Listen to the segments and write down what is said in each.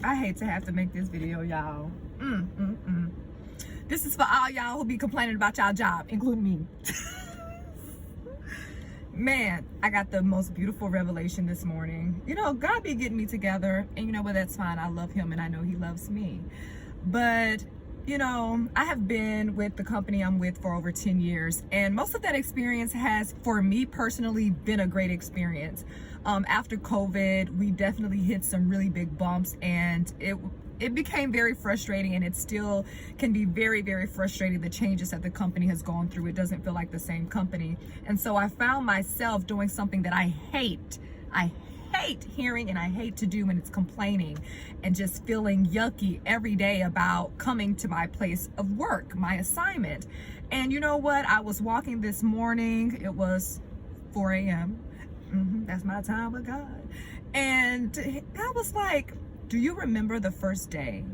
I hate to have to make this video, y'all. This is for all y'all who be complaining about y'all job, including me. Man, I got the most beautiful revelation this morning. You know, God be getting me together, and you know what, that's fine. I love him and I know he loves me. But, you know, I have been with the company I'm with for over 10 years, and most of that experience has, for me personally, been a great experience. After COVID, we definitely hit some really big bumps, and it became very frustrating, and it still can be very, very frustrating, the changes that the company has gone through. It doesn't feel like the same company. And so I found myself doing something that I hate hearing and I hate to do, and it's complaining and just feeling yucky every day about coming to my place of work, my assignment. And you know what? I was walking this morning. It was 4 a.m. That's my time with God. And God was like, do you remember the first day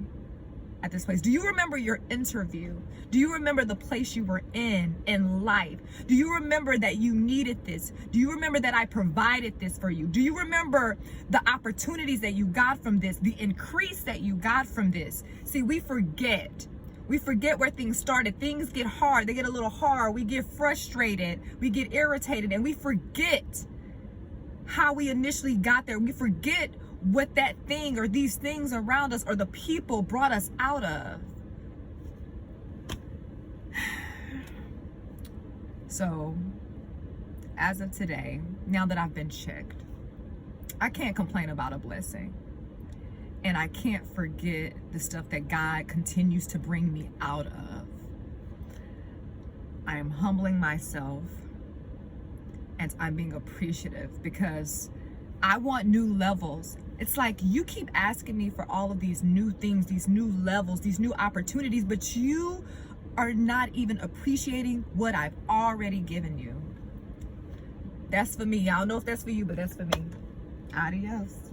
at this place? Do you remember your interview? Do you remember the place you were in life? Do you remember that you needed this? Do you remember that I provided this for you? Do you remember the opportunities that you got from this, the increase that you got from this? See, we forget where things started. Things get hard. They get a little hard. We get frustrated. We get irritated, and we forget how we initially got there. We forget what that thing or these things around us or the people brought us out of. So, as of today, now that I've been checked, I can't complain about a blessing. And I can't forget the stuff that God continues to bring me out of. I am humbling myself, and I'm being appreciative because I want new levels. It's like you keep asking me for all of these new things, these new levels, these new opportunities, but you are not even appreciating what I've already given you. That's for me. I don't know if that's for you, but that's for me. Adios.